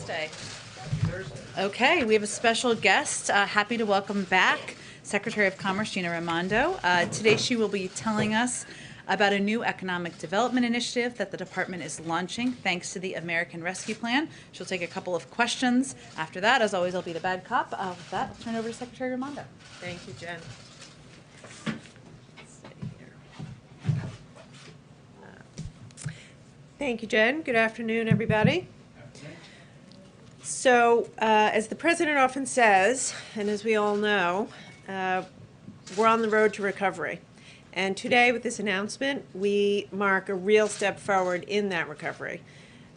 Thursday. Okay, we have a special guest. Happy to welcome back Secretary of Commerce Gina Raimondo. Today she will be telling us about a new economic development initiative that the department is launching thanks to the American Rescue Plan. She'll take a couple of questions. After that, as always, I'll be the bad cop. With that, I'll turn it over to Secretary Raimondo. Thank you, Jen. Thank you, Jen. Good afternoon, everybody. So, as the President often says, and as we all know, we're on the road to recovery. And today, with this announcement, we mark a real step forward in that recovery.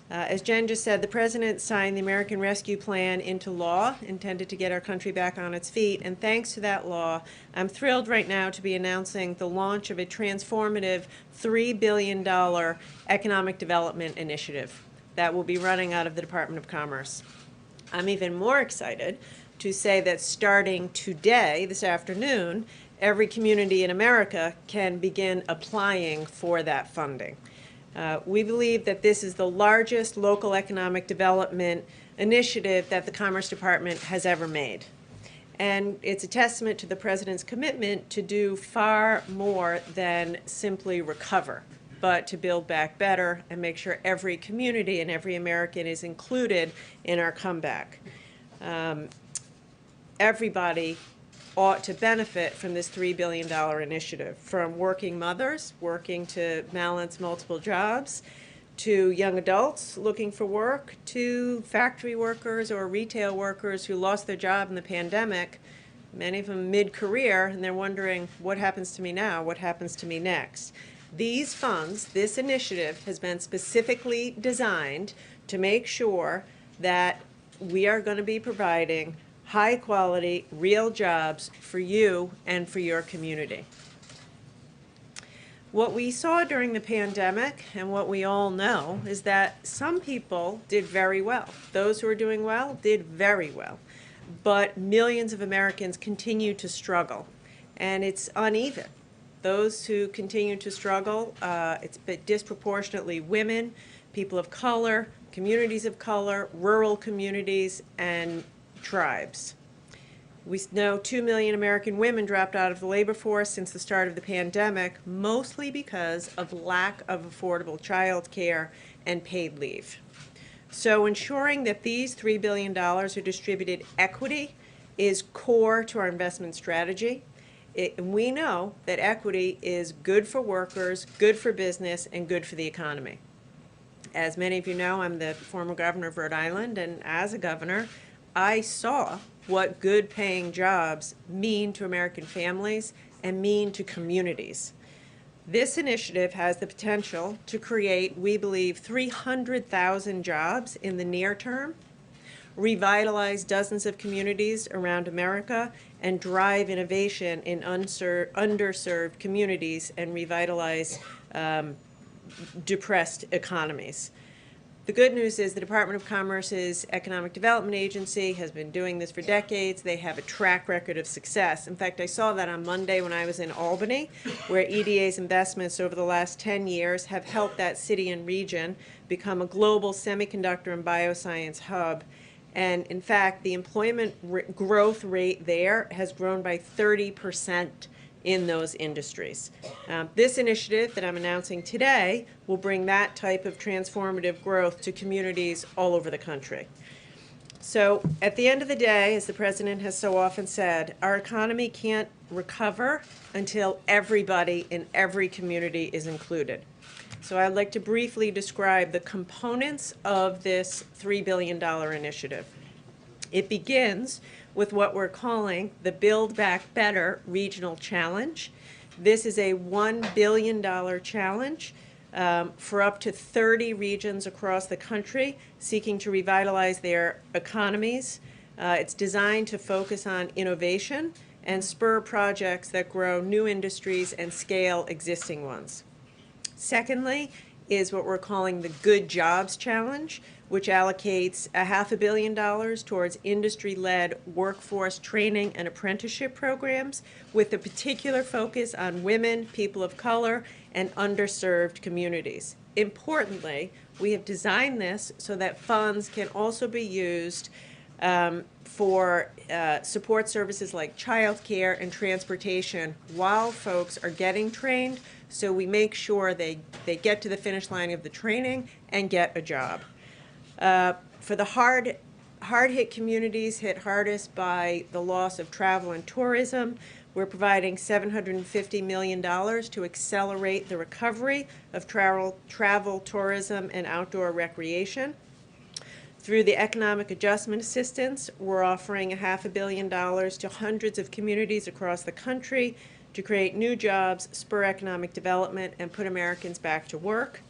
As Jen just said, the President signed the American Rescue Plan into law, intended to get our country back on its feet. And thanks to that law, I'm thrilled right now to be announcing the launch of a transformative $3 billion economic development initiative that will be running out of the Department of Commerce. I'm even more excited to say that starting today, this afternoon, every community in America can begin applying for that funding. We believe that this is the largest local economic development initiative that the Commerce Department has ever made. And it's a testament to the President's commitment to do far more than simply recover, but to build back better and make sure every community and every American is included in our comeback. Everybody ought to benefit from this $3 billion initiative, from working mothers working to balance multiple jobs, to young adults looking for work, to factory workers or retail workers who lost their job in the pandemic, many of them mid-career, and they're wondering, what happens to me now? What happens to me next? These funds, this initiative, has been specifically designed to make sure that we are going to be providing high-quality, real jobs for you and for your community. What we saw during the pandemic, and what we all know, is that some people did very well. Those who are doing well did very well. But millions of Americans continue to struggle, and it's uneven. Those who continue to struggle, it's disproportionately women, people of color, communities of color, rural communities, and tribes. We know 2 million American women dropped out of the labor force since the start of the pandemic, mostly because of lack of affordable child care and paid leave. So ensuring that these $3 billion are distributed equity is core to our investment strategy. We know that equity is good for workers, good for business, and good for the economy. As many of you know, I'm the former governor of Rhode Island, and as a governor, I saw what good paying jobs mean to American families and mean to communities. This initiative has the potential to create, we believe, 300,000 jobs in the near term, revitalize dozens of communities around America, and drive innovation in underserved communities and revitalize depressed economies. The good news is the Department of Commerce's Economic Development Agency has been doing this for decades. They have a track record of success. In fact, I saw that on Monday when I was in Albany, where EDA's investments over the last 10 years have helped that city and region become a global semiconductor and bioscience hub. And in fact, the employment growth rate there has grown by 30% in those industries. This initiative that I'm announcing today will bring that type of transformative growth to communities all over the country. So at the end of the day, as the President has so often said, our economy can't recover until everybody in every community is included. So I'd like to briefly describe the components of this $3 billion initiative. It begins with what we're calling the Build Back Better Regional Challenge. This is a $1 billion challenge for up to 30 regions across the country seeking to revitalize their economies. It's designed to focus on innovation and spur projects that grow new industries and scale existing ones. Secondly is what we're calling the Good Jobs Challenge, which allocates $500 million towards industry-led workforce training and apprenticeship programs with a particular focus on women, people of color, and underserved communities. importantly, we have designed this so that funds can also be used for support services like childcare and transportation while folks are getting trained, so we make sure they get to the finish line of the training and get a job. For the hard-hit communities hit hardest by the loss of travel and tourism, we're providing $750 million to accelerate the recovery of travel, tourism, and outdoor recreation. Through the Economic Adjustment Assistance, we're offering $500 million to hundreds of communities across the country to create new jobs, spur economic development, and put Americans back to work.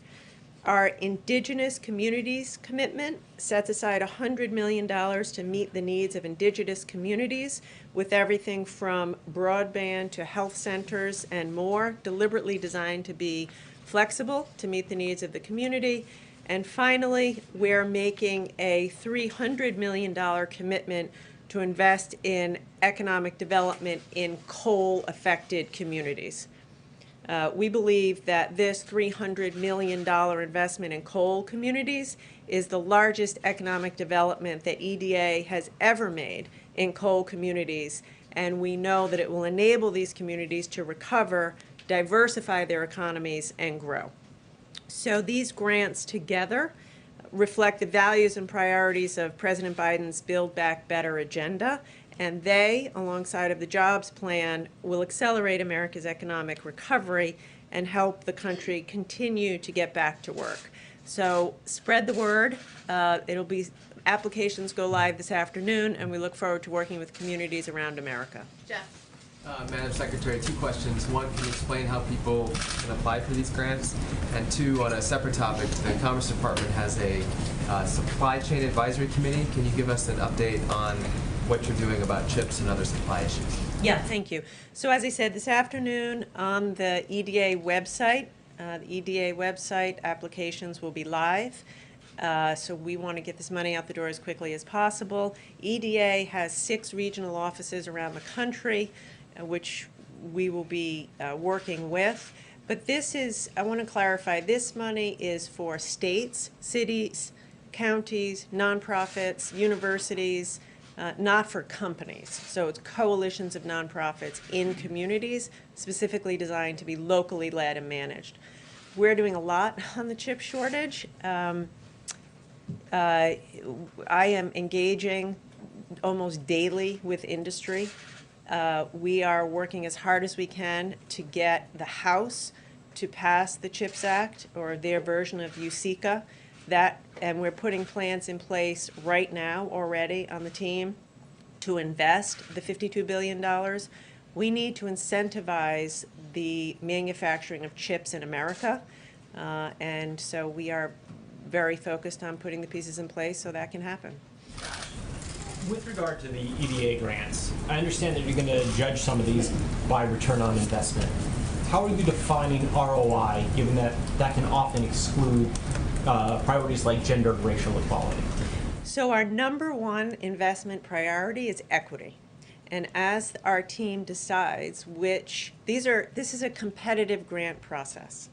Our Indigenous Communities Commitment sets aside $100 million to meet the needs of Indigenous communities with everything from broadband to health centers and more, deliberately designed to be flexible to meet the needs of the community. And finally, we're making a $300 million commitment to invest in economic development in coal-affected communities. We believe that this $300 million investment in coal communities is the largest economic development that EDA has ever made in coal communities, and we know that it will enable these communities to recover, diversify their economies, and grow. So these grants together reflect the values and priorities of President Biden's Build Back Better agenda, and they, alongside of the jobs plan, will accelerate America's economic recovery and help the country continue to get back to work. So spread the word. Applications go live this afternoon, and we look forward to working with communities around America. Jeff. Madam Secretary, 2 questions. 1, can you explain how people can apply for these grants? And 2, on a separate topic, the Commerce Department has a supply chain advisory committee. Can you give us an update on what you're doing about chips and other supply issues? Yeah, thank you. So as I said, this afternoon on the EDA website, applications will be live. So we want to get this money out the door as quickly as possible. EDA has 6 regional offices around the country, which we will be working with. But this is, I want to clarify, this money is for states, cities, counties, nonprofits, universities, not for companies. So it's coalitions of nonprofits in communities, specifically designed to be locally led and managed. We're doing a lot on the chip shortage. I am engaging almost daily with industry. We are working as hard as we can to get the House to pass the CHIPS Act, or their version of USICA. And we're putting plans in place right now already on the team to invest the $52 billion. We need to incentivize the manufacturing of chips in America. And so we are very focused on putting the pieces in place so that can happen. With regard to the EDA grants, I understand that you're going to judge some of these by return on investment. How are you defining ROI, given that that can often exclude priorities like gender and racial equality? So our number 1 investment priority is equity. And as our team decides this is a competitive grant process.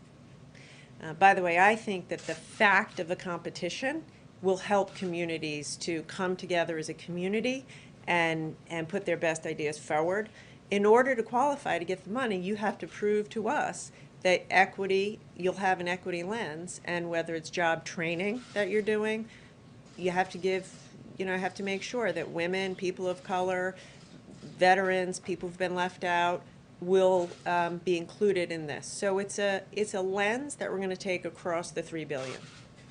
By the way, I think that the fact of the competition will help communities to come together as a community and put their best ideas forward. In order to qualify to get the money, you have to prove to us that you'll have an equity lens, and whether it's job training that you're doing, you have to make sure that women, people of color, veterans, people who've been left out, will be included in this. So it's a lens that we're going to take across the $3 billion.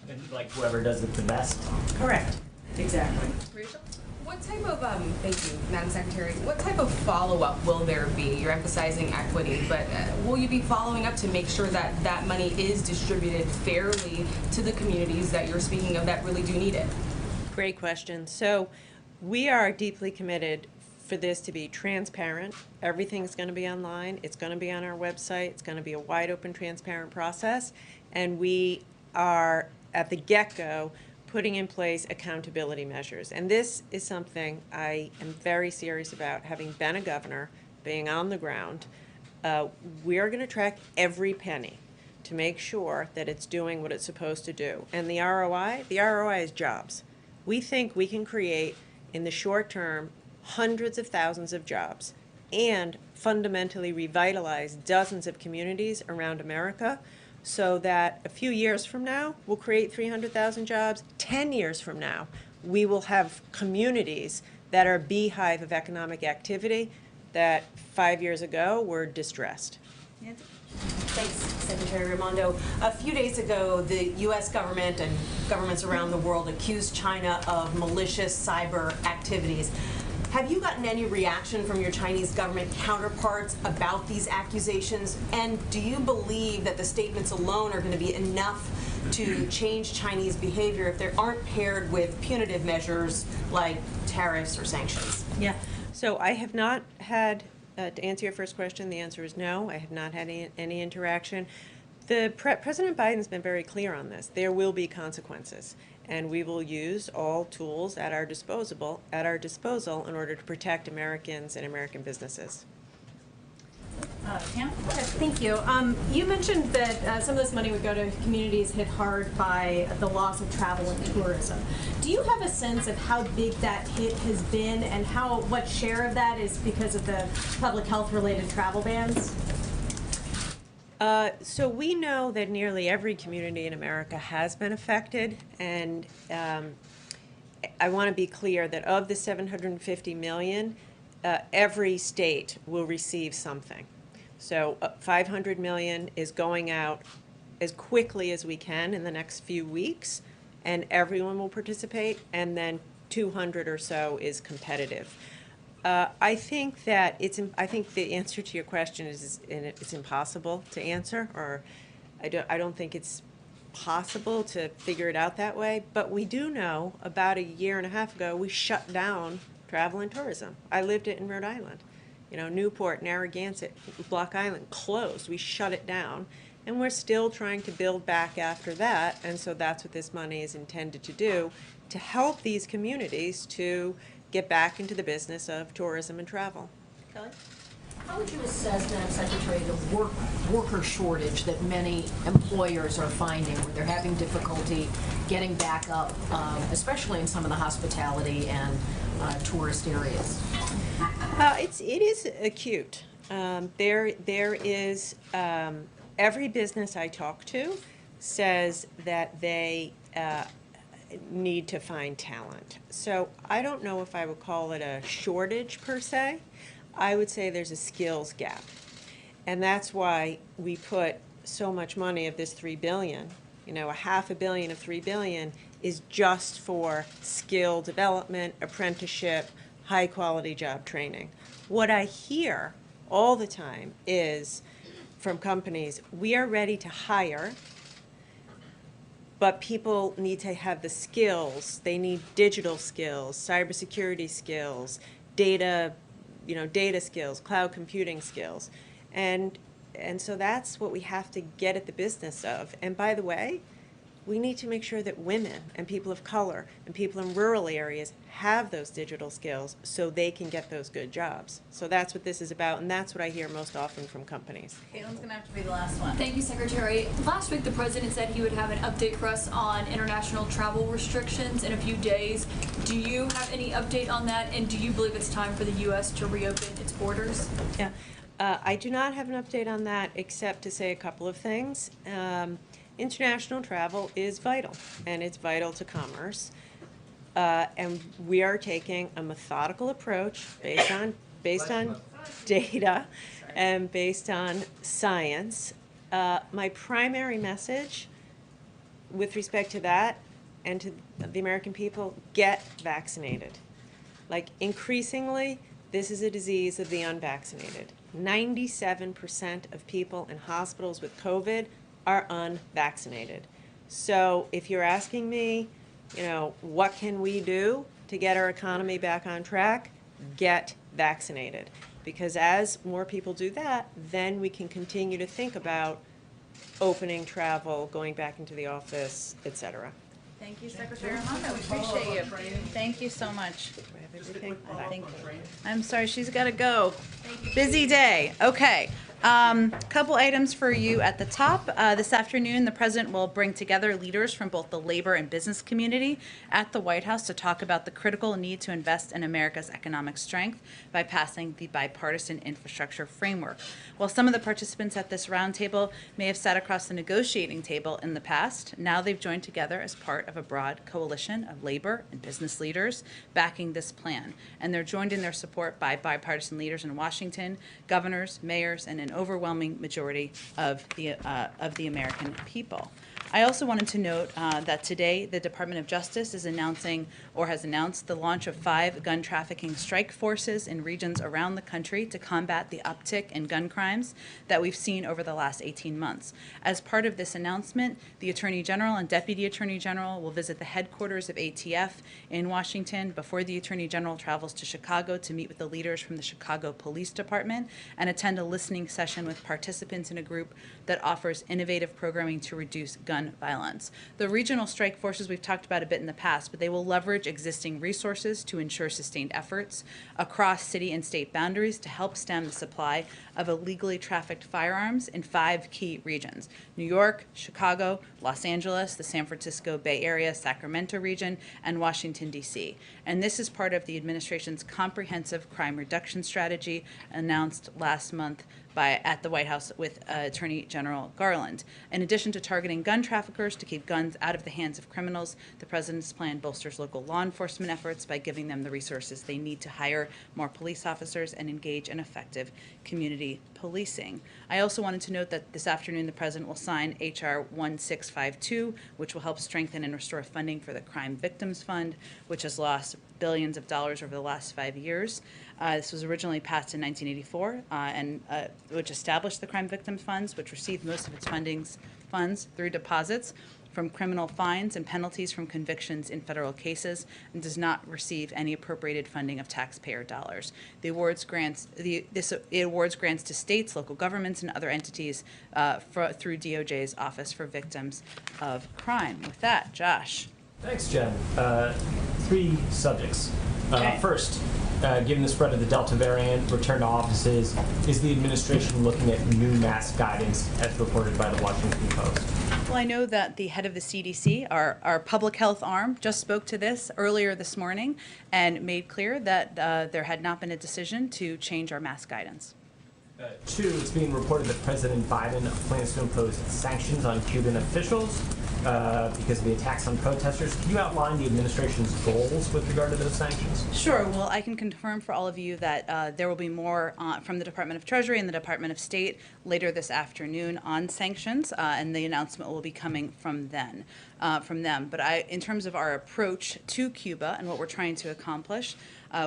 And like whoever does it the best? Correct. Exactly. Rachel? What type of, thank you, Madam Secretary, what type of follow-up will there be? You're emphasizing equity, but will you be following up to make sure that that money is distributed fairly to the communities that you're speaking of that really do need it? Great question. So we are deeply committed for this to be transparent. Everything's going to be online. It's going to be on our website. It's going to be a wide open, transparent process. And we are, at the get-go, putting in place accountability measures. And this is something I am very serious about, having been a governor, being on the ground. We are going to track every penny to make sure that it's doing what it's supposed to do. And the ROI is jobs. We think we can create, in the short term, hundreds of thousands of jobs and fundamentally revitalize dozens of communities around America so that a few years from now, we'll create 300,000 jobs. 10 years from now, we will have communities that are a beehive of economic activity that 5 years ago were distressed. Thanks, Secretary Raimondo. A few days ago, the U.S. government and governments around the world accused China of malicious cyber activities. Have you gotten any reaction from your Chinese government counterparts about these accusations? And do you believe that the statements alone are going to be enough to change Chinese behavior if they aren't paired with punitive measures like tariffs or sanctions? Yeah. So I have not had, to answer your first question, the answer is no. I have not had any interaction. President Biden's been very clear on this. There will be consequences, and we will use all tools at our disposal in order to protect Americans and American businesses. Pam? Thank you. You mentioned that some of this money would go to communities hit hard by the loss of travel and tourism. Do you have a sense of how big that hit has been and what share of that is because of the public health related travel bans? So we know that nearly every community in America has been affected, and I want to be clear that of the $750 million, every state will receive something. So $500 million is going out as quickly as we can in the next few weeks, and everyone will participate, and then 200 or so is competitive. I think that I think the answer to your question is it's impossible to answer, or I don't think it's possible to figure it out that way. But we do know about a year and a half ago we shut down travel and tourism. I lived it in Rhode Island. You know, Newport, Narragansett, Block Island closed. We shut it down, and we're still trying to build back after that. And so that's what this money is intended to do, to help these communities to get back into the business of tourism and travel. Kelly? How would you assess, Madam Secretary, the worker shortage that many employers are finding, where they're having difficulty getting back up, especially in some of the hospitality and tourist areas? It is acute. There is every business I talk to says that they need to find talent. So I don't know if I would call it a shortage per se. I would say there's a skills gap. And that's why we put so much money of this $3 billion, you know, $500 million of $3 billion is just for skill development, apprenticeship, high quality job training. What I hear all the time is from companies, we are ready to hire, but people need to have the skills. They need digital skills, cybersecurity skills, data skills, cloud computing skills. And so that's what we have to get at the business of. And by the way, we need to make sure that women and people of color and people in rural areas have those digital skills so they can get those good jobs. So that's what this is about, and that's what I hear most often from companies. Caitlin's going to have to be the last one. Thank you, Secretary. Last week, the President said he would have an update for us on international travel restrictions in a few days. Do you have any update on that, and do you believe it's time for the U.S. to reopen its borders? Yeah, I do not have an update on that except to say a couple of things. International travel is vital, and it's vital to commerce. And we are taking a methodical approach based on data and based on science. My primary message with respect to that and to the American people, get vaccinated. Like, increasingly, this is a disease of the unvaccinated. 97% of people in hospitals with COVID are unvaccinated. So if you're asking me, you know, what can we do to get our economy back on track? Get vaccinated. Because as more people do that, then we can continue to think about opening travel, going back into the office, etc. Thank you, Secretary Raimondo. We appreciate you. Thank you so much. I'm sorry, she's got to go. Busy day. Okay. Couple items for you at the top. This afternoon, the president will bring together leaders from both the labor and business community at the White House to talk about the critical need to invest in America's economic strength by passing the bipartisan infrastructure framework. While some of the participants at this roundtable may have sat across the negotiating table in the past, now they've joined together as part of a broad coalition of labor and business leaders backing this plan. And they're joined in their support by bipartisan leaders in Washington, governors, mayors, and an overwhelming majority of the American people. I also wanted to note that today the Department of Justice is announcing or has announced the launch of 5 gun trafficking strike forces in regions around the country to combat the uptick in gun crimes that we've seen over the last 18 months. As part of this announcement, the Attorney General and Deputy Attorney General will visit the headquarters of ATF in Washington before the Attorney General travels to Chicago to meet with the leaders from the Chicago Police Department and attend a listening session with participants in a group that offers innovative programming to reduce gun violence. The regional strike forces we've talked about a bit in the past, but they will leverage existing resources to ensure sustained efforts across city and state boundaries to help stem the supply of illegally trafficked firearms in 5 key regions: New York, Chicago, Los Angeles, the San Francisco Bay Area, Sacramento region, and Washington, D.C. And this is part of the administration's comprehensive crime reduction strategy announced last month at the White House with Attorney General Garland. In addition to targeting gun traffickers to keep guns out of the hands of criminals, the president's plan bolsters local law enforcement efforts by giving them the resources they need to hire more police officers and engage in effective community policing. I also wanted to note that this afternoon the president will sign H.R. 1652, which will help strengthen and restore funding for the Crime Victims Fund, which has lost billions of dollars over the last 5 years. This was originally passed in 1984, which established the Crime Victims Funds, which received most of its funds through deposits from criminal fines and penalties from convictions in federal cases, and does not receive any appropriated funding of taxpayer dollars. The awards grants to states, local governments, and other entities through DOJ's Office for Victims of Crime. With that, Josh. Thanks, Jen. 3 subjects. Okay. First, given the spread of the Delta variant, return to offices, is the administration looking at new mask guidance as reported by the Washington Post? Well, I know that the head of the CDC, our public health arm, just spoke to this earlier this morning and made clear that there had not been a decision to change our mask guidance. 2, it's being reported that President Biden plans to impose sanctions on Cuban officials because of the attacks on protesters. Can you outline the administration's goals with regard to those sanctions? Sure. Well, I can confirm for all of you that there will be more from the Department of Treasury and the Department of State later this afternoon on sanctions, and the announcement will be coming from them. But in terms of our approach to Cuba and what we're trying to accomplish,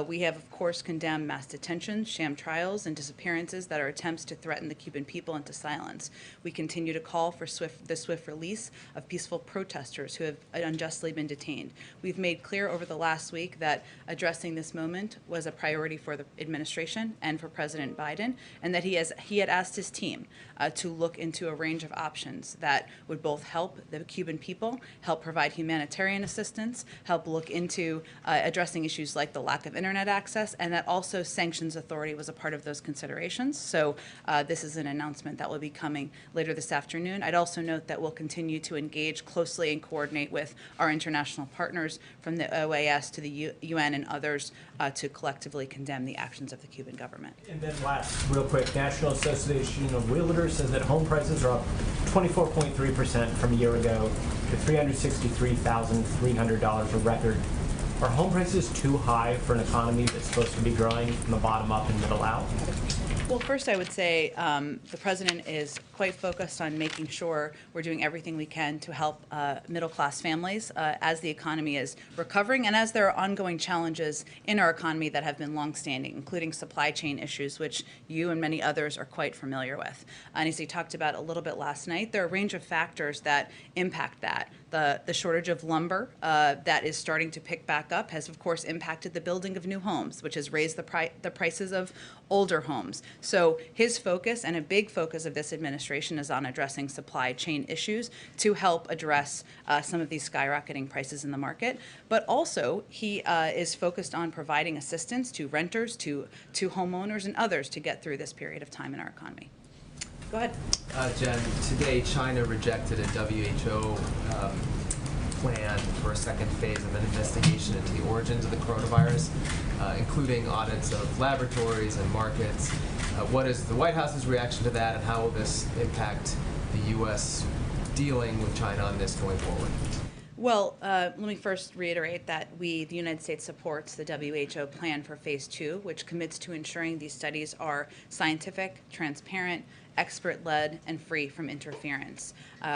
we have, of course, condemned mass detentions, sham trials, and disappearances that are attempts to threaten the Cuban people into silence. We continue to call for the swift release of peaceful protesters who have unjustly been detained. We've made clear over the last week that addressing this moment was a priority for the administration and for President Biden, and that he had asked his team to look into a range of options that would both help the Cuban people, help provide humanitarian assistance, help look into addressing issues like the lack of internet access, and that also sanctions authority was a part of those considerations. So this is an announcement that will be coming later this afternoon. I'd also note that we'll continue to engage closely and coordinate with our international partners from the OAS to the UN and others to collectively condemn the actions of the Cuban government. And then last, real quick, National Association of Realtors says that home prices are up 24.3% from a year ago to $363,300, a record. Are home prices too high for an economy that's supposed to be growing from the bottom up and middle out? Well, first I would say the president is quite focused on making sure we're doing everything we can to help middle-class families as the economy is recovering and as there are ongoing challenges in our economy that have been longstanding, including supply chain issues, which you and many others are quite familiar with. And as he talked about a little bit last night, there are a range of factors that impact that. The shortage of lumber that is starting to pick back up has, of course, impacted the building of new homes, which has raised the prices of older homes. So his focus, and a big focus of this administration, is on addressing supply chain issues to help address some of these skyrocketing prices in the market. But also, he is focused on providing assistance to renters, to homeowners, and others to get through this period of time in our economy. Go ahead. Jen, today China rejected a WHO plan for a second phase of an investigation into the origins of the coronavirus, including audits of laboratories and markets. What is the White House's reaction to that, and how will this impact the U.S. dealing with China on this going forward? Well, let me first reiterate that the United States, supports the WHO plan for Phase 2, which commits to ensuring these studies are scientific, transparent, expert-led, and free from interference.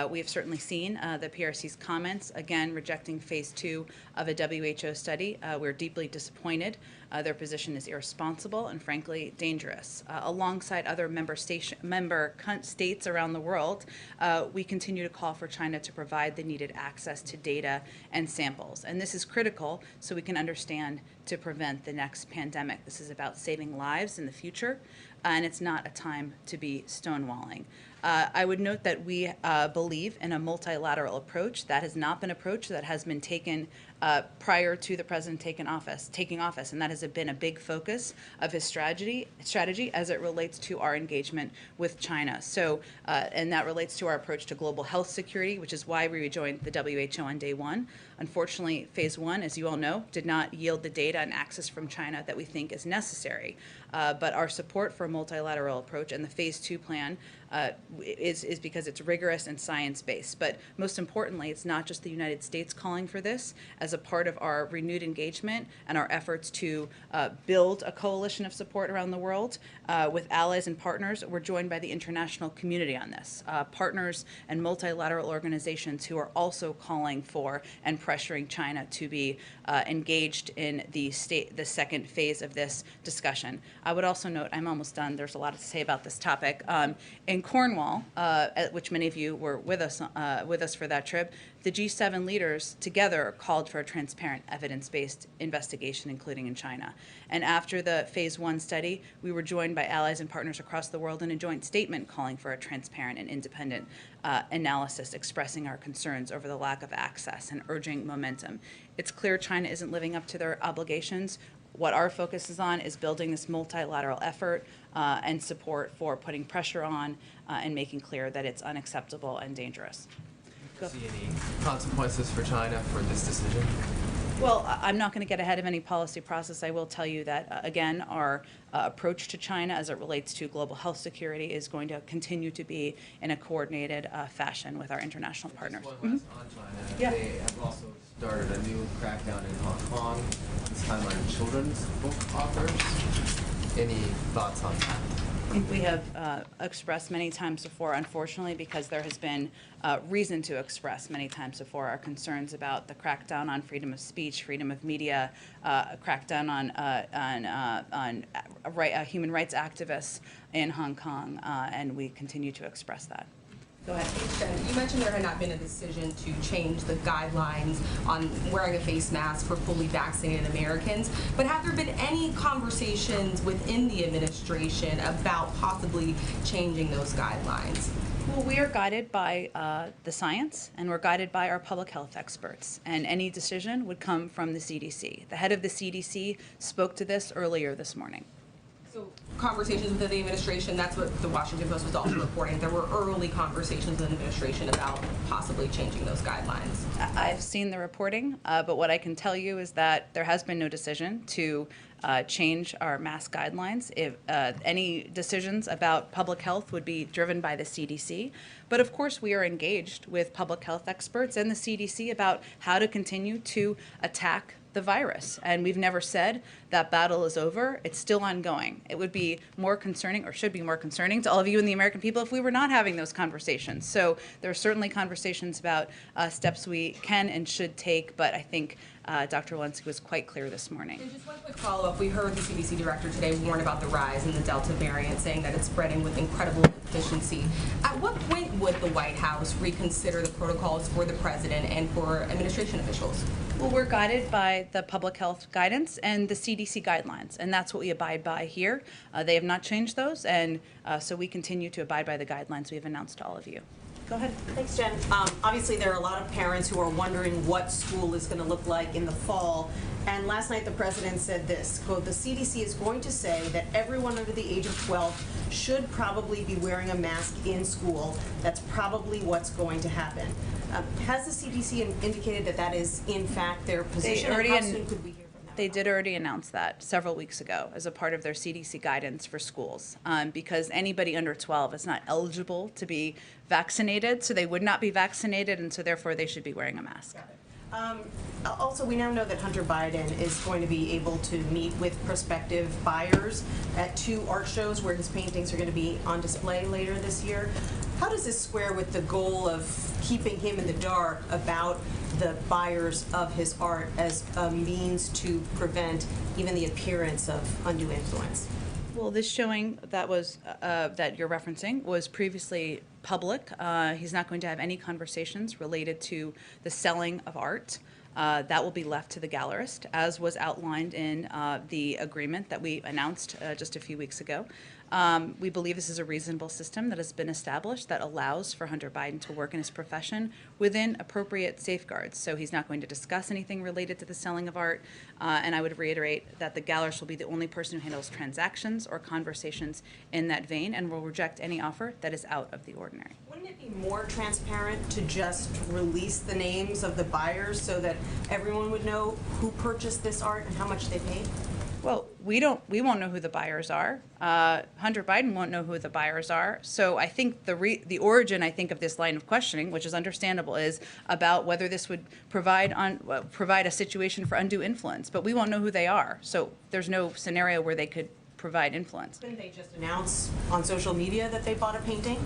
We have certainly seen the PRC's comments, again, rejecting Phase 2 of a WHO study. We're deeply disappointed. Their position is irresponsible and, frankly, dangerous. Alongside other member states around the world, we continue to call for China to provide the needed access to data and samples. And this is critical so we can understand to prevent the next pandemic. This is about saving lives in the future, and it's not a time to be stonewalling. I would note that we believe in a multilateral approach. That has not been an approach that has been taken prior to the president taking office, and that has been a big focus of his strategy as it relates to our engagement with China. So, and that relates to our approach to global health security, which is why we rejoined the WHO on day one. Unfortunately, Phase 1, as you all know, did not yield the data and access from China that we think is necessary. But our support for a multilateral approach and the Phase 2 plan is because it's rigorous and science-based. But most importantly, it's not just the United States calling for this. As a part of our renewed engagement and our efforts to build a coalition of support around the world with allies and partners, we're joined by the international community on this. Partners and multilateral organizations who are also calling for and pressuring China to be engaged in the second phase of this discussion. I would also note, I'm almost done, there's a lot to say about this topic. In Cornwall, at which many of you were with us for that trip, the G7 leaders together called for a transparent, evidence-based investigation, including in China. And after the Phase 1 study, we were joined by allies and partners across the world in a joint statement calling for a transparent and independent analysis, expressing our concerns over the lack of access and urging momentum. It's clear China isn't living up to their obligations. What our focus is on is building this multilateral effort and support for putting pressure on and making clear that it's unacceptable and dangerous. See any consequences for China for this decision? Well, I'm not going to get ahead of any policy process. I will tell you that, again, our approach to China as it relates to global health security is going to continue to be in a coordinated fashion with our international partners. Just one last on China. Yeah. They have also started a new crackdown in Hong Kong, this time on children's book authors. Any thoughts on that? I think we have expressed many times before, unfortunately, because there has been reason to express many times before our concerns about the crackdown on freedom of speech, freedom of media, crackdown on human rights activists in Hong Kong, and we continue to express that. Go ahead. You mentioned there had not been a decision to change the guidelines on wearing a face mask for fully vaccinated Americans, but have there been any conversations within the administration about possibly changing those guidelines? Well, we are guided by the science, and we're guided by our public health experts, and any decision would come from the CDC. The head of the CDC spoke to this earlier this morning. So conversations within the administration, that's what the Washington Post was also reporting. There were early conversations within the administration about possibly changing those guidelines. I've seen the reporting, but what I can tell you is that there has been no decision to change our mask guidelines. If any decisions about public health would be driven by the CDC. But of course, we are engaged with public health experts and the CDC about how to continue to attack the virus. And we've never said that battle is over. It's still ongoing. It would be more concerning, or should be more concerning, to all of you and the American people if we were not having those conversations. So there are certainly conversations about steps we can and should take, but I think Dr. Walensky was quite clear this morning. And just one quick follow-up. We heard the CDC director today warn about the rise in the Delta variant, saying that it's spreading with incredible efficiency. At what point would the White House reconsider the protocols for the president and for administration officials? Well, we're guided by the public health guidance and the CDC guidelines, and that's what we abide by here. They have not changed those, and so we continue to abide by the guidelines we have announced to all of you. Go ahead. Thanks, Jen. Obviously, there are a lot of parents who are wondering what school is going to look like in the fall. And last night, the president said this, quote, "The CDC is going to say that everyone under the age of 12 should probably be wearing a mask in school. That's probably what's going to happen." Has the CDC indicated that that is, in fact, their position? already And how soon could we hear from them? They did already announce that several weeks ago as a part of their CDC guidance for schools, because anybody under 12 is not eligible to be vaccinated, so they would not be vaccinated, and so therefore they should be wearing a mask. Also, we now know that Hunter Biden is going to be able to meet with prospective buyers at 2 art shows where his paintings are going to be on display later this year. How does this square with the goal of keeping him in the dark about the buyers of his art as a means to prevent even the appearance of undue influence? Well, this showing that was that you're referencing was previously public. He's not going to have any conversations related to the selling of art. That will be left to the gallerist, as was outlined in the agreement that we announced just a few weeks ago. We believe this is a reasonable system that has been established that allows for Hunter Biden to work in his profession within appropriate safeguards. So he's not going to discuss anything related to the selling of art. And I would reiterate that the gallerist will be the only person who handles transactions or conversations in that vein and will reject any offer that is out of the ordinary. Wouldn't it be more transparent to just release the names of the buyers so that everyone would know who purchased this art and how much they paid? Well, we won't know who the buyers are. Hunter Biden won't know who the buyers are. So I think the origin, I think, of this line of questioning, which is understandable, is about whether this would provide a situation for undue influence. But we won't know who they are. So there's no scenario where they could provide influence. Didn't they just announce on social media that they bought a painting?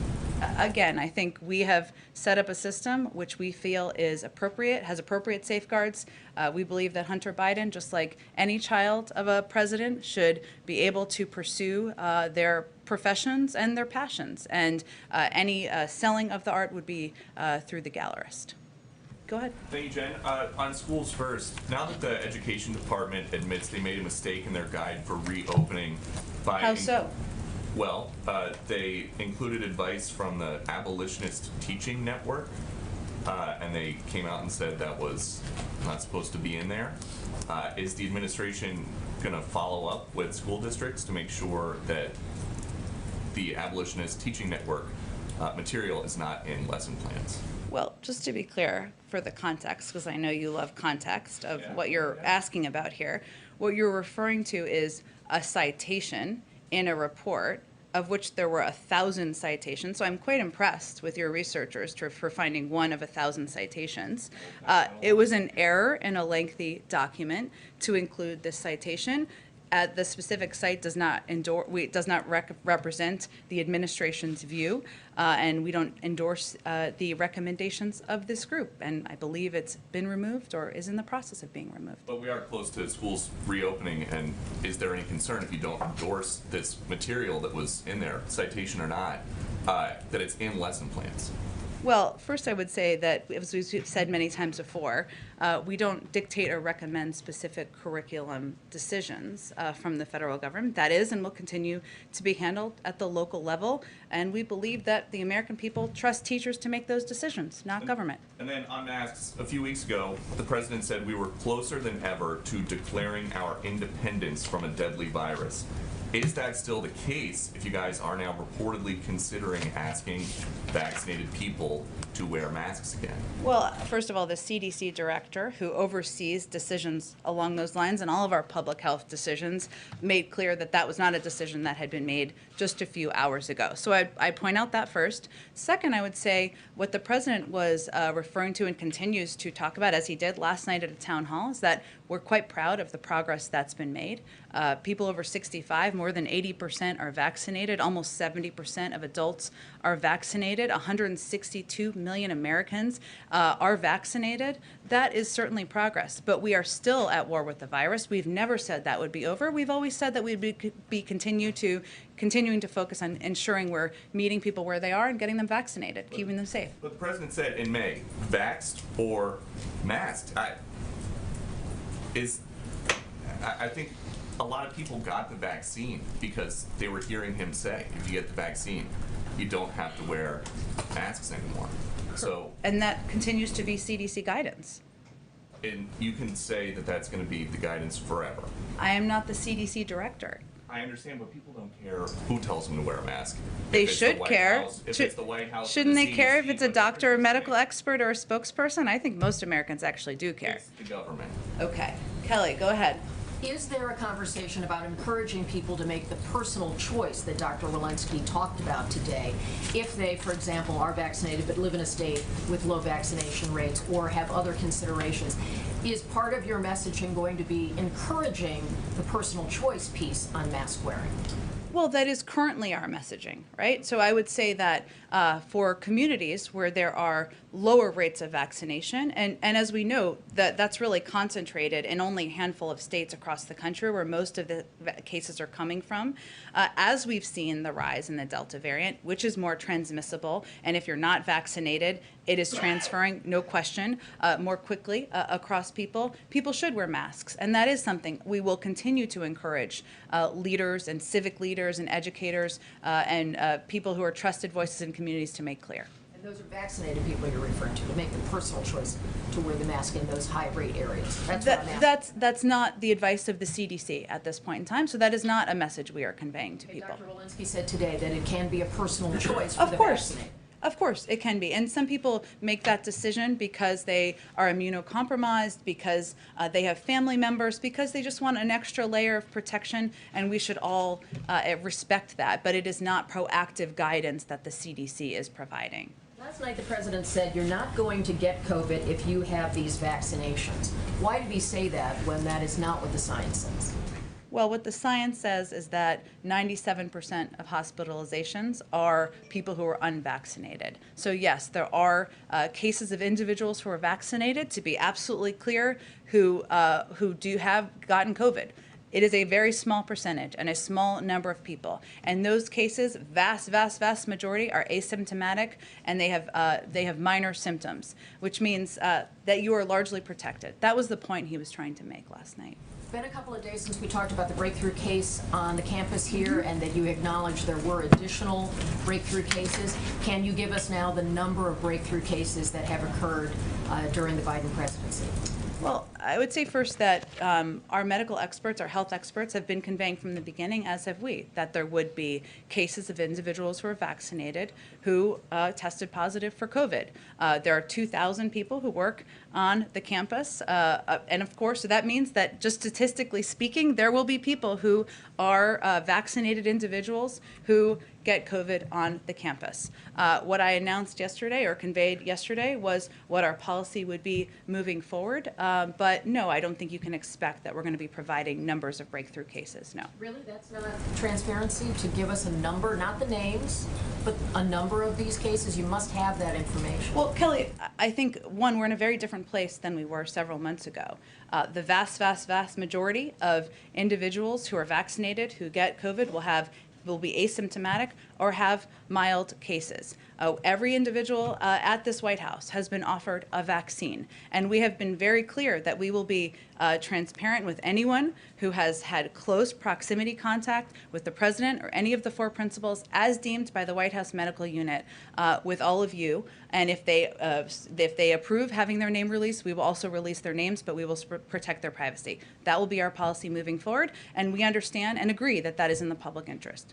Again, I think we have set up a system which we feel is appropriate, has appropriate safeguards. We believe that Hunter Biden, just like any child of a president, should be able to pursue their professions and their passions. And any selling of the art would be through the gallerist. Go ahead. Thank you, Jen. On schools first, now that the education department admits they made a mistake in their guide for reopening by... How so? Well, they included advice from the Abolitionist Teaching Network, and they came out and said that was not supposed to be in there. Is the administration going to follow up with school districts to make sure that the Abolitionist Teaching Network material is not in lesson plans? Well, just to be clear for the context, because I know you love context of what you're asking about here, what you're referring to is a citation in a report of which there were 1,000 citations. So I'm quite impressed with your researchers for finding one of 1,000 citations. It was an error in a lengthy document to include this citation. The specific site does not represent the administration's view, and we don't endorse the recommendations of this group. And I believe it's been removed or is in the process of being removed. But we are close to schools reopening, and is there any concern if you don't endorse this material that was in there, citation or not, that it's in lesson plans? Well, first I would say that, as we've said many times before, we don't dictate or recommend specific curriculum decisions from the federal government. That is and will continue to be handled at the local level, and we believe that the American people trust teachers to make those decisions, not government. And then on masks, a few weeks ago, the president said we were closer than ever to declaring our independence from a deadly virus. Is that still the case if you guys are now reportedly considering asking vaccinated people to wear masks again? Well, first of all, the CDC director, who oversees decisions along those lines and all of our public health decisions, made clear that that was not a decision that had been made just a few hours ago. So I point out that first. Second, I would say what the president was referring to and continues to talk about, as he did last night at a town hall, is that we're quite proud of the progress that's been made. People over 65, more than 80% are vaccinated. Almost 70% of adults are vaccinated. 162 million Americans are vaccinated. That is certainly progress. But we are still at war with the virus. We've never said that would be over. We've always said that we'd be continuing to focus on ensuring we're meeting people where they are and getting them vaccinated, keeping them safe. But the president said in May, vaxxed or masked. I think a lot of people got the vaccine because they were hearing him say, if you get the vaccine. you don't have to wear masks anymore. So, And that continues to be CDC guidance. and you can say that that's going to be the guidance forever. I am not the CDC director. I understand, but people don't care who tells them to wear a mask. They If it's the should White care. House- If Should- it's the White House. or Shouldn't the they care if CDC, it's a but doctor, a different medical thing. expert, or a spokesperson? I think most Americans actually do care. It's the government. Okay. Kelly, go ahead. Is there a conversation about encouraging people to make the personal choice that Dr. Walensky talked about today, if they, for example, are vaccinated but live in a state with low vaccination rates or have other considerations? Is part of your messaging going to be encouraging the personal choice piece on mask wearing? Well, that is currently our messaging, right? So I would say that for communities where there are lower rates of vaccination, and as we know, that's really concentrated in only a handful of states across the country where most of the cases are coming from, as we've seen the rise in the Delta variant, which is more transmissible, and if you're not vaccinated, it is transferring, no question, more quickly across people. People should wear masks, and that is something we will continue to encourage leaders and civic leaders and educators and people who are trusted voices in communities to make clear. And those are vaccinated people you're referring to make the personal choice to wear the mask in those high-rate areas. That's what I'm asking. That's not the advice of the CDC at this point in time, so that is not a message we are conveying to Okay, people. Dr. Walensky said today that it can be a personal choice for Of the course. vaccinated. Of course, it can be. And some people make that decision because they are immunocompromised, because they have family members, because they just want an extra layer of protection, and we should all respect that. But it is not proactive guidance that the CDC is providing. Last night, the president said you're not going to get COVID if you have these vaccinations. Why did he say that when that is not what the science says? Well, what the science says is that 97% of hospitalizations are people who are unvaccinated. So yes, there are cases of individuals who are vaccinated, to be absolutely clear, who do have gotten COVID. It is a very small percentage and a small number of people. And those cases, vast majority, are asymptomatic, and they have minor symptoms, which means that you are largely protected. That was the point he was trying to make last night. It's been a couple of days since we talked about the breakthrough case on the campus here and that you acknowledged there were additional breakthrough cases. Can you give us now the number of breakthrough cases that have occurred during the Biden presidency? Well, I would say first that our medical experts, our health experts, have been conveying from the beginning, as have we, that there would be cases of individuals who are vaccinated who tested positive for COVID. There are 2,000 people who work on the campus, and of course, that means that just statistically speaking, there will be people who are vaccinated individuals who get COVID on the campus. What I announced yesterday or conveyed yesterday was what our policy would be moving forward. But no, I don't think you can expect that we're going to be providing numbers of breakthrough cases, no. Really? That's not transparency to give us a number, not the names, but a number of these cases? You must have that information. Well, Kelly, I think, one, we're in a very different place than we were several months ago. The vast majority of individuals who are vaccinated who get COVID will be asymptomatic or have mild cases. Every individual at this White House has been offered a vaccine, and we have been very clear that we will be transparent with anyone who has had close proximity contact with the president or any of the four principals as deemed by the White House Medical Unit with all of you. And if they approve having their name released, we will also release their names, but we will protect their privacy. That will be our policy moving forward, and we understand and agree that that is in the public interest.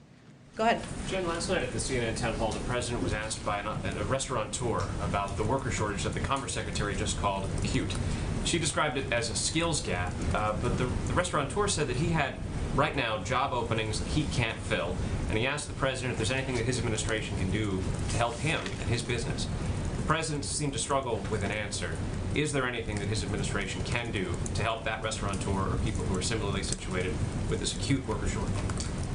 Go ahead. Jen, last night at the CNN town hall, the president was asked by a restaurateur about the worker shortage that the Commerce Secretary just called acute. She described it as a skills gap, but the restaurateur said that he had, right now, job openings that he can't fill, and he asked the president if there's anything that his administration can do to help him and his business. The president seemed to struggle with an answer. Is there anything that his administration can do to help that restaurateur or people who are similarly situated with this acute worker shortage?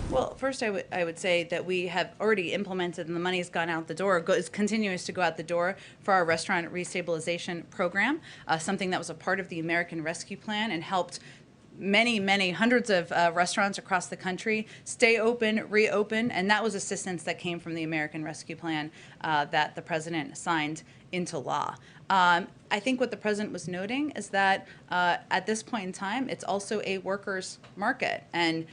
Well, first I would say that we have already implemented, and the money has gone out the door, continues to go out the door for our restaurant restabilization program, something that was a part of the American Rescue Plan and helped many hundreds of restaurants across the country stay open, reopen, and that was assistance that came from the American Rescue Plan that the president signed into law. I think what the president was noting is that at this point in time, it's also a workers' market. And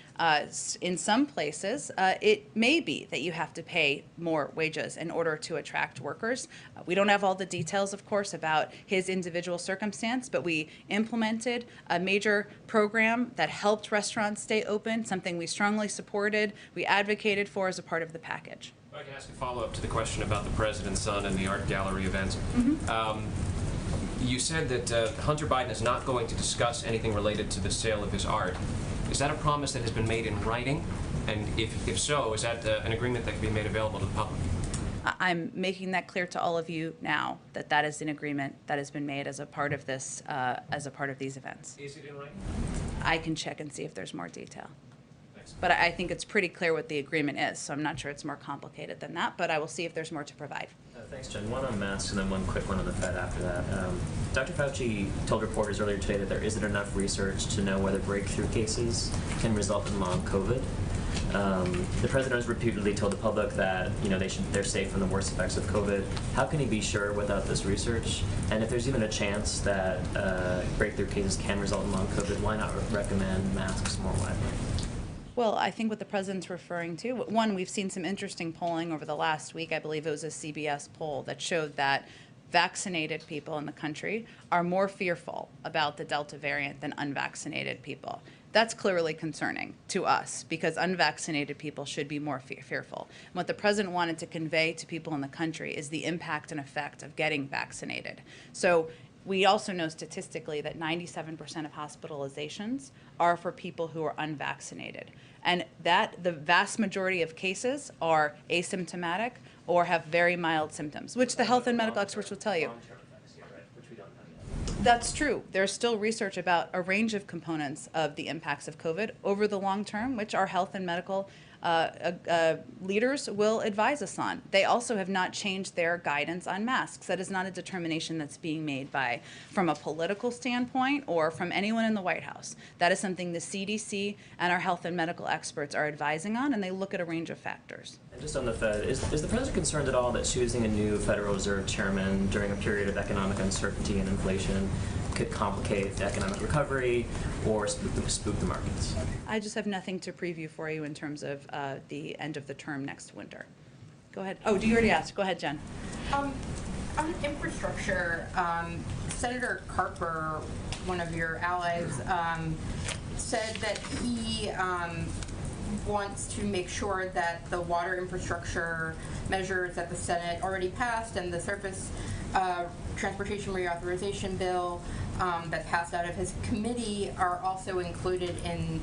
in some places, it may be that you have to pay more wages in order to attract workers. We don't have all the details, of course, about his individual circumstance, but we implemented a major program that helped restaurants stay open, something we strongly supported, we advocated for as a part of the package. If I can ask a follow-up to the question about the president's son and the art gallery events. You said that Hunter Biden is not going to discuss anything related to the sale of his art. Is that a promise that has been made in writing? And if so, is that an agreement that can be made available to the public? I'm making that clear to all of you now, that that is an agreement that has been made as a part of this, as a part of these events. Is it in writing? I can check and see if there's more detail. Thanks. But I think it's pretty clear what the agreement is, so I'm not sure it's more complicated than that, but I will see if there's more to provide. Thanks, Jen. One on masks and then one quick one on the Fed after that. Dr. Fauci told reporters earlier today that there isn't enough research to know whether breakthrough cases can result in long COVID. The president has repeatedly told the public that they're safe from the worst effects of COVID. How can he be sure without this research? And if there's even a chance that breakthrough cases can result in long COVID, why not recommend masks more widely? Well, I think what the president's referring to, one, we've seen some interesting polling over the last week. I believe it was a CBS poll that showed that vaccinated people in the country are more fearful about the Delta variant than unvaccinated people. That's clearly concerning to us because unvaccinated people should be more fearful. And what the president wanted to convey to people in the country is the impact and effect of getting vaccinated. So we also know statistically that 97% of hospitalizations are for people who are unvaccinated. And that the vast majority of cases are asymptomatic or have very mild symptoms, which the health and medical experts will tell you. That's true. There's still research about a range of components of the impacts of COVID over the long term, which our health and medical leaders will advise us on. They also have not changed their guidance on masks. That is not a determination that's being made from a political standpoint or from anyone in the White House. That is something the CDC and our health and medical experts are advising on, and they look at a range of factors. And just on the Fed, is the president concerned at all that choosing a new Federal Reserve chairman during a period of economic uncertainty and inflation could complicate the economic recovery or spook the markets? I just have nothing to preview for you in terms of the end of the term next winter. Go ahead. Oh, do you already ask? Go ahead, Jen. On infrastructure, Senator Carper, one of your allies, said that he wants to make sure that the water infrastructure measures that the Senate already passed and the surface transportation reauthorization bill that passed out of his committee are also included in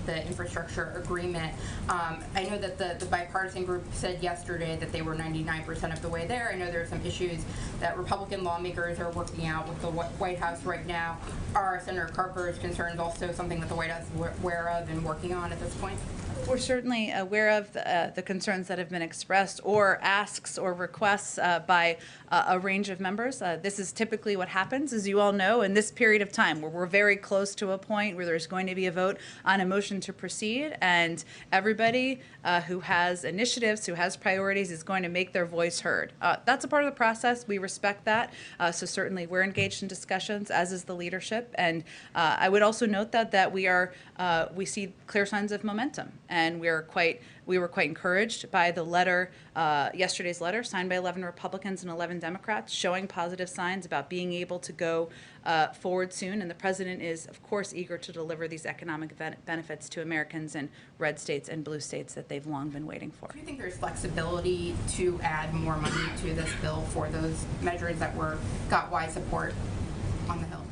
the infrastructure agreement. I know that the bipartisan group said yesterday that they were 99% of the way there. I know there are some issues that Republican lawmakers are working out with the White House right now. Are Senator Carper's concerns also something that the White House is aware of and working on at this point? We're certainly aware of the concerns that have been expressed or asks or requests by a range of members. This is typically what happens, as you all know, in this period of time where we're very close to a point where there's going to be a vote on a motion to proceed, and everybody who has initiatives, who has priorities, is going to make their voice heard. That's a part of the process. We respect that. So certainly we're engaged in discussions, as is the leadership. And I would also note that we see clear signs of momentum. And we were quite encouraged by the letter, yesterday's letter, signed by 11 Republicans and 11 Democrats, showing positive signs about being able to go forward soon. And the president is, of course, eager to deliver these economic benefits to Americans in red states and blue states that they've long been waiting for. Do you think there's flexibility to add more money to this bill for those measures that got wide support on the Hill?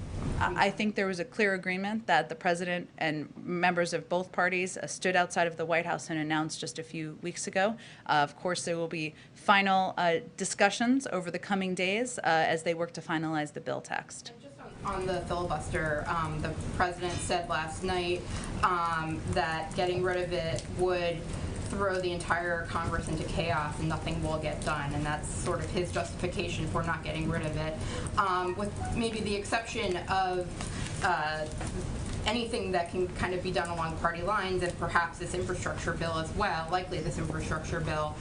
I think there was a clear agreement that the president and members of both parties stood outside of the White House and announced just a few weeks ago. Of course, there will be final discussions over the coming days as they work to finalize the bill text. And just on the filibuster, the president said last night that getting rid of it would throw the entire Congress into chaos and nothing will get done, and that's sort of his justification for not getting rid of it, with maybe the exception of anything that can kind of be done along party lines, and perhaps this infrastructure bill as well, likely this infrastructure bill.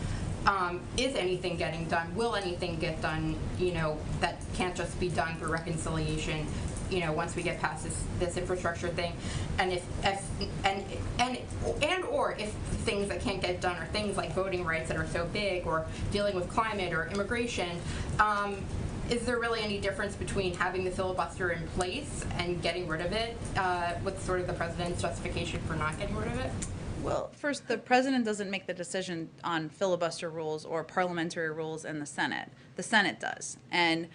is anything getting done? Will anything get done, that can't just be done through reconciliation, once we get past this infrastructure thing? And or if things that can't get done are things like voting rights that are so big, or dealing with climate or immigration, is there really any difference between having the filibuster in place and getting rid of it, with sort of the president's justification for not getting rid of it? Well, first, the president doesn't make the decision on filibuster rules or parliamentary rules in the Senate. The Senate does, and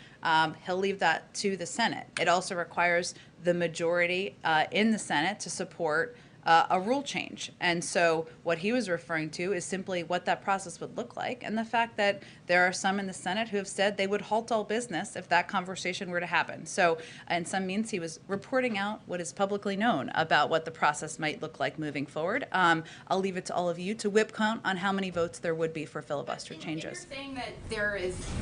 he'll leave that to the Senate. It also requires the majority in the Senate to support a rule change. And so what he was referring to is simply what that process would look like, and the fact that there are some in the Senate who have said they would halt all business if that conversation were to happen. So in some means, he was reporting out what is publicly known about what the process might look like moving forward. I'll leave it to all of you to whip count on how many votes there would be for filibuster changes. You're saying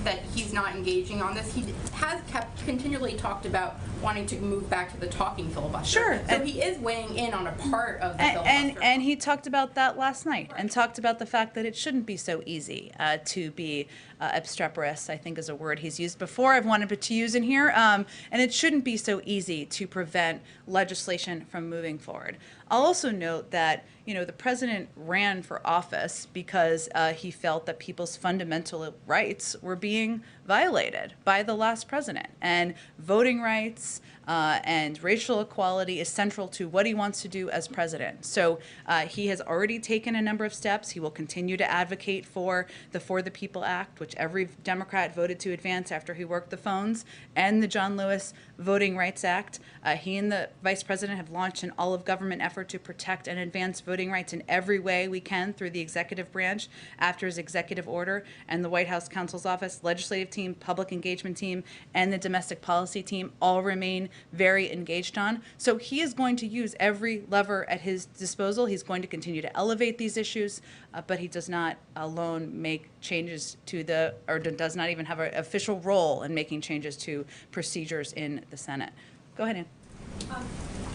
that he's not engaging on this. He has continually talked about wanting to move back to the talking filibuster. Sure. So he is weighing in on a part of the filibuster. And he talked about that last night, and talked about the fact that it shouldn't be so easy to be obstreperous, I think is a word he's used before. I've wanted to use in here. And it shouldn't be so easy to prevent legislation from moving forward. I'll also note that, the president ran for office because he felt that people's fundamental rights were being violated by the last president. And voting rights and racial equality is central to what he wants to do as president. So he has already taken a number of steps. He will continue to advocate for the For the People Act, which every Democrat voted to advance after he worked the phones, and the John Lewis Voting Rights Act. He and the vice president have launched an all-of-government effort to protect and advance voting rights in every way we can through the executive branch after his executive order, and the White House counsel's office, legislative team, public engagement team, and the domestic policy team all remain very engaged on. So he is going to use every lever at his disposal. He's going to continue to elevate these issues, but he does not alone make changes to or does not even have an official role in making changes to procedures in the Senate. Go ahead, Ann.